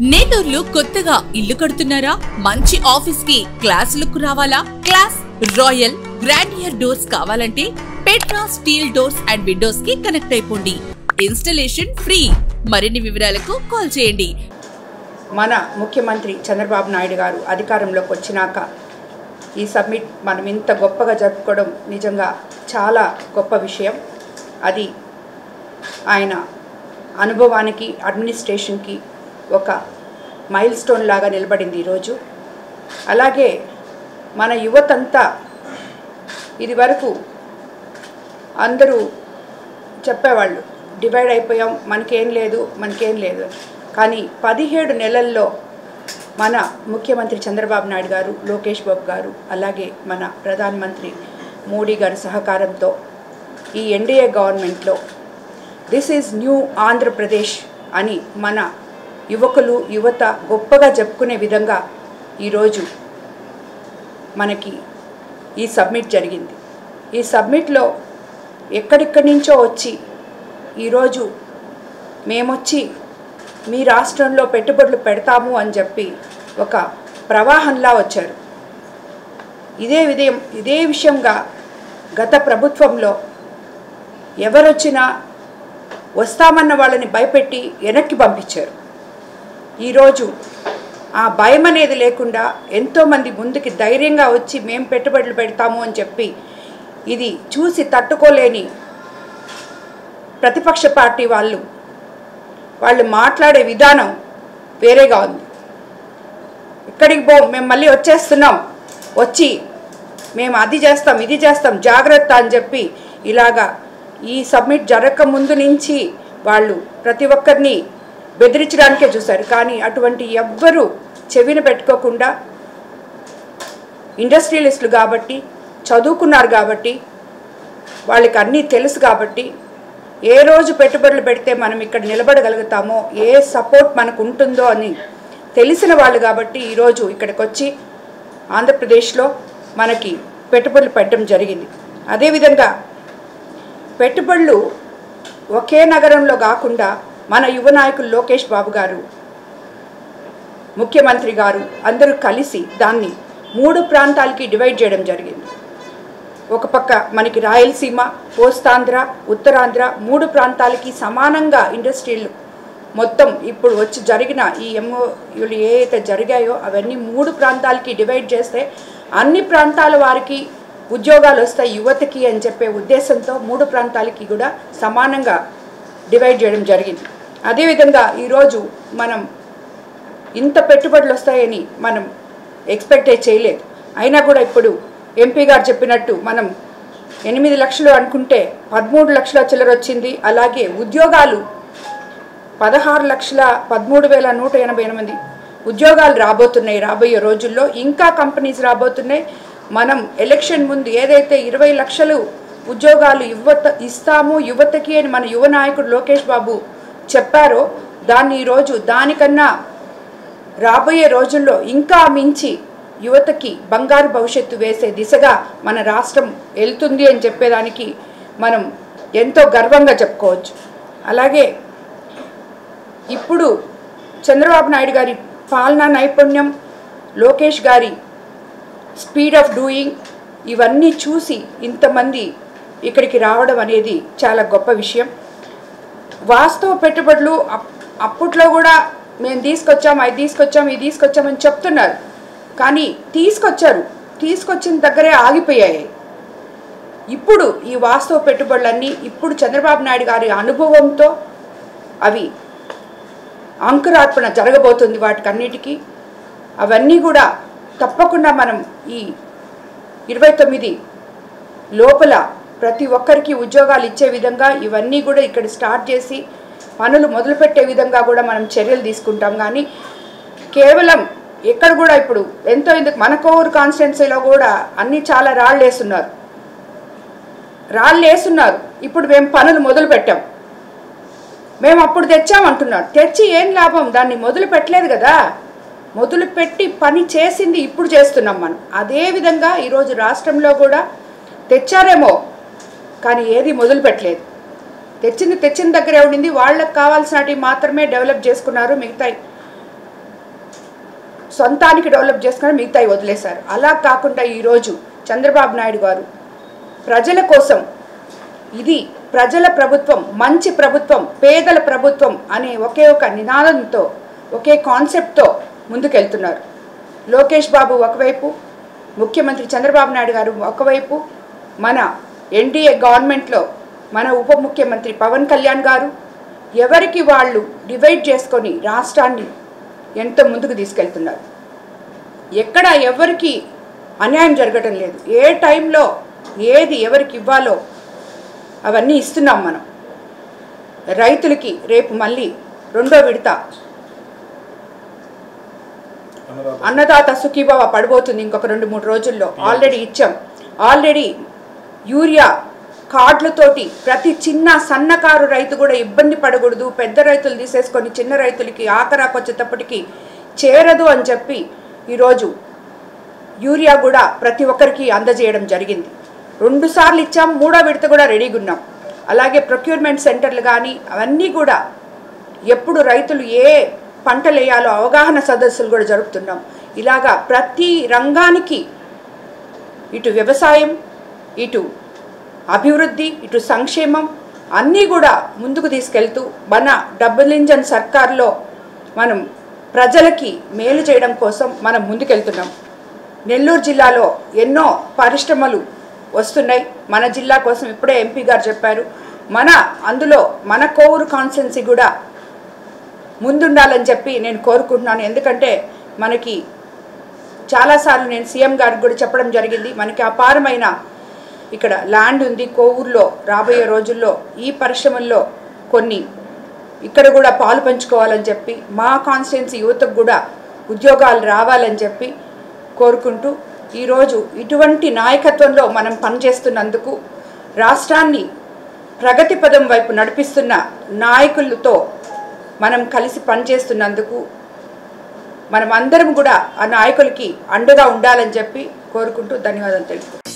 నేటూర్లో కొత్తగా ఇల్లు కడుతున్నారా? మంచి ఆఫీస్ కి క్లాస్ లుక్ రావాలా? క్లాస్ రాయల్ గ్రాండియర్ డోర్స్ కావాలంటే Petra steel doors and Windows కి కనెక్ట్ అయిపోండి. Installation free. మరిన్ని వివరాలకు కాల్ చేయండి. మన ముఖ్యమంత్రి చంద్రబాబు నాయుడు గారు అధికారంలోకి వచ్చినాక ఈ సబ్మిట్ మనం ఇంత గొప్పగా జరుపుకోవడం నిజంగా చాలా గొప్ప విషయం. అది ఆయన అనుభవానికి, అడ్మినిస్ట్రేషన్కి ఒక మైల్ స్టోన్ లాగా నిలబడింది ఈరోజు. అలాగే మన యువతంతా ఇది వరకు అందరూ చెప్పేవాళ్ళు, డివైడ్ అయిపోయాం, మనకేం లేదు. కానీ 17 నెలల్లో మన ముఖ్యమంత్రి చంద్రబాబు నాయుడు గారు, లోకేష్ బాబు గారు, అలాగే మన ప్రధానమంత్రి మోడీ గారి సహకారంతో ఈ ఎన్డీఏ గవర్నమెంట్లో దిస్ ఈజ్ న్యూ ఆంధ్రప్రదేశ్ అని మన యువకులు, యువత గొప్పగా చెప్పుకునే విధంగా ఈరోజు మనకి ఈ సబ్మిట్ జరిగింది. ఈ సబ్మిట్లో ఎక్కడిక్కడి నుంచో వచ్చి ఈరోజు మేమొచ్చి మీ రాష్ట్రంలో పెట్టుబడులు పెడతాము అని చెప్పి ఒక ప్రవాహంలా వచ్చారు. ఇదే విషయంగా గత ప్రభుత్వంలో ఎవరొచ్చినా వస్తామన్న వాళ్ళని భయపెట్టి వెనక్కి పంపించారు. ఈరోజు ఆ భయం అనేది లేకుండా ఎంతోమంది ముందుకి ధైర్యంగా వచ్చి మేము పెట్టుబడులు పెడతాము అని చెప్పి ఇది చూసి తట్టుకోలేని ప్రతిపక్ష పార్టీ వాళ్ళు మాట్లాడే విధానం వేరేగా ఉంది. ఇక్కడికి మేము మళ్ళీ వచ్చేస్తున్నాం, వచ్చి మేము అది చేస్తాం, ఇది చేస్తాం, జాగ్రత్త అని చెప్పి ఇలాగా ఈ సబ్మిట్ జరగక ముందు నుంచి వాళ్ళు ప్రతి ఒక్కరిని బెదిరించడానికే చూశారు. కానీ అటువంటి ఎవ్వరూ చెవిన పెట్టుకోకుండా ఇండస్ట్రియలిస్టులు కాబట్టి, చదువుకున్నారు కాబట్టి, వాళ్ళకి అన్నీ తెలుసు కాబట్టి, ఏ రోజు పెట్టుబడులు పెడితే మనం ఇక్కడ నిలబడగలుగుతామో, ఏ సపోర్ట్ మనకు ఉంటుందో అని తెలిసిన వాళ్ళు కాబట్టి ఈరోజు ఇక్కడికి వచ్చి ఆంధ్రప్రదేశ్లో మనకి పెట్టుబడులు పెట్టడం జరిగింది. అదేవిధంగా పెట్టుబడులు ఒకే నగరంలో కాకుండా మన యువ నాయకులు లోకేష్ బాబు గారు, ముఖ్యమంత్రి గారు అందరూ కలిసి దాన్ని 3 ప్రాంతాలకి డివైడ్ చేయడం జరిగింది. ఒక పక్క మనకి రాయలసీమ, కోస్తాంధ్ర, ఉత్తరాంధ్ర 3 ప్రాంతాలకి సమానంగా ఇండస్ట్రీలు మొత్తం ఇప్పుడు వచ్చి జరిగిన ఈ ఎంఓయూలు ఏవైతే జరిగాయో అవన్నీ 3 ప్రాంతాలకి డివైడ్ చేస్తే అన్ని ప్రాంతాల వారికి ఉద్యోగాలు వస్తాయి యువతకి అని చెప్పే ఉద్దేశంతో 3 ప్రాంతాలకి కూడా సమానంగా డివైడ్ చేయడం జరిగింది. అదేవిధంగా ఈరోజు మనం ఇంత పెట్టుబడులు వస్తాయని మనం ఎక్స్పెక్ట్ చేయలేదు. అయినా కూడా ఇప్పుడు ఎంపీ గారు చెప్పినట్టు మనం 8 లక్షలు అనుకుంటే 13 లక్షల చిల్లర వచ్చింది. అలాగే ఉద్యోగాలు 16,13,188 ఉద్యోగాలు రాబోతున్నాయి. రాబోయే రోజుల్లో ఇంకా కంపెనీస్ రాబోతున్నాయి. మనం ఎలక్షన్ ముందు ఏదైతే 20 లక్షలు ఉద్యోగాలు ఇస్తాము యువతకి అని మన యువ నాయకుడు లోకేష్ బాబు చెప్పారో దాన్ని ఈరోజు దానికన్నా రాబోయే రోజుల్లో ఇంకా మించి యువతకి బంగారు భవిష్యత్తు వేసే దిశగా మన రాష్ట్రం వెళ్తుంది అని చెప్పేదానికి మనం ఎంతో గర్వంగా చెప్పుకోవచ్చు. అలాగే ఇప్పుడు చంద్రబాబు నాయుడు గారి పాలనా నైపుణ్యం, లోకేష్ గారి స్పీడ్ ఆఫ్ డూయింగ్ ఇవన్నీ చూసి ఇంతమంది ఇక్కడికి రావడం అనేది చాలా గొప్ప విషయం. వాస్తవ పెట్టుబడులు అప్పట్లో కూడా మేము తీసుకొచ్చాం, అది తీసుకొచ్చామని చెప్తున్నారు. కానీ తీసుకొచ్చిన దగ్గరే ఆగిపోయాయి. ఇప్పుడు ఈ వాస్తవ పెట్టుబడులన్నీ ఇప్పుడు చంద్రబాబు నాయుడు గారి అనుభవంతో అవి అంకురార్పణ జరగబోతుంది. వాటికన్నిటికీ అవన్నీ కూడా తప్పకుండా మనం ఈ 29 లోపల ప్రతి ఒక్కరికి ఉద్యోగాలు ఇచ్చే విధంగా ఇవన్నీ కూడా ఇక్కడ స్టార్ట్ చేసి పనులు మొదలుపెట్టే విధంగా కూడా మనం చర్యలు తీసుకుంటాం. కానీ కేవలం ఎక్కడ కూడా ఇప్పుడు ఎందుకు మన కోవూరు కాన్స్టిట్యున్సీలో కూడా అన్నీ చాలా రాళ్ళు వేస్తున్నారు. ఇప్పుడు మేము పనులు మొదలు పెట్టాం, మేము అప్పుడు తెచ్చామంటున్నారు. తెచ్చి ఏం లాభం? దాన్ని మొదలు పెట్టలేదు కదా. మొదలుపెట్టి పని చేసింది ఇప్పుడు చేస్తున్నాం మనం. అదేవిధంగా ఈరోజు రాష్ట్రంలో కూడా తెచ్చారేమో కానీ ఏది మొదలు పెట్టలేదు. తెచ్చిన దగ్గరే ఉండింది. వాళ్ళకి కావాల్సినవి మాత్రమే డెవలప్ చేసుకున్నారు. మిగతా సొంతానికి డెవలప్ చేసుకొని మిగతాయి వదిలేశారు. అలా కాకుండా ఈరోజు చంద్రబాబు నాయుడు గారు ప్రజల కోసం, ఇది ప్రజల ప్రభుత్వం, మంచి ప్రభుత్వం, పేదల ప్రభుత్వం అనే ఒకే ఒక నినాదంతో, ఒకే కాన్సెప్ట్తో ముందుకెళ్తున్నారు. లోకేష్ బాబు ఒకవైపు, ముఖ్యమంత్రి చంద్రబాబు నాయుడు గారు ఒకవైపు, మన ఎన్డీఏ గవర్నమెంట్లో మన ఉప ముఖ్యమంత్రి పవన్ కళ్యాణ్ గారు ఎవరికి వాళ్ళు డివైడ్ చేసుకొని రాష్ట్రాన్ని ఎంతో ముందుకు తీసుకెళ్తున్నారు. ఎక్కడ ఎవరికి అన్యాయం జరగటం లేదు. ఏ టైంలో ఏది ఎవరికి ఇవ్వాలో అవన్నీ ఇస్తున్నాం మనం. రైతులకి రేపు మళ్ళీ 2వ విడత అన్నదాత సుఖీభవ పడబోతుంది ఇంకొక 2-3 రోజుల్లో. ఆల్రెడీ ఇచ్చాం. ఆల్రెడీ యూరియా కార్డులతోటి ప్రతి చిన్న సన్నకారు రైతు కూడా ఇబ్బంది పడకూడదు, పెద్ద రైతులు తీసేసుకొని చిన్న రైతులకి ఆఖరాకొచ్చేటప్పటికి చేరదు అని చెప్పి ఈరోజు యూరియా కూడా ప్రతి ఒక్కరికి అందజేయడం జరిగింది. 2 సార్లు ఇచ్చాం, 3వ విడత కూడా రెడీగా ఉన్నాం. అలాగే ప్రొక్యూర్మెంట్ సెంటర్లు కానీ అవన్నీ కూడా ఎప్పుడు రైతులు ఏ పంటలు వేయాలో అవగాహన సదస్సులు కూడా జరుపుతున్నాం. ఇలాగా ప్రతి రంగానికి, ఇటు వ్యవసాయం, ఇటు అభివృద్ధి, ఇటు సంక్షేమం అన్నీ కూడా ముందుకు తీసుకెళ్తూ మన డబుల్ ఇంజన్ సర్కార్లో మనం ప్రజలకి మేలు చేయడం కోసం మనం ముందుకెళ్తున్నాం. నెల్లూరు జిల్లాలో ఎన్నో పరిశ్రమలు వస్తున్నాయి. మన జిల్లా కోసం ఇప్పుడే ఎంపీ గారు చెప్పారు. అందులో మన కోవూరు కాన్స్టిట్యున్సీ కూడా ముందుండాలని చెప్పి నేను కోరుకుంటున్నాను. ఎందుకంటే మనకి చాలాసార్లు నేను సీఎం గారికి కూడా చెప్పడం జరిగింది, మనకి అపారమైన ఇక్కడ ల్యాండ్ ఉంది కోవూరులో. రాబోయే రోజుల్లో ఈ పరిశ్రమల్లో కొన్ని ఇక్కడ కూడా పాలు పంచుకోవాలని చెప్పి, మా కాన్స్టిట్యున్సీ యువతకు కూడా ఉద్యోగాలు రావాలని చెప్పి కోరుకుంటూ, ఈరోజు ఇటువంటి నాయకత్వంలో మనం పనిచేస్తున్నందుకు, రాష్ట్రాన్ని ప్రగతి పదం వైపు నడిపిస్తున్న నాయకులతో మనం కలిసి పనిచేస్తున్నందుకు మనం అందరం కూడా ఆ నాయకులకి అండగా ఉండాలని చెప్పి కోరుకుంటూ ధన్యవాదాలు తెలుపుతున్నాను.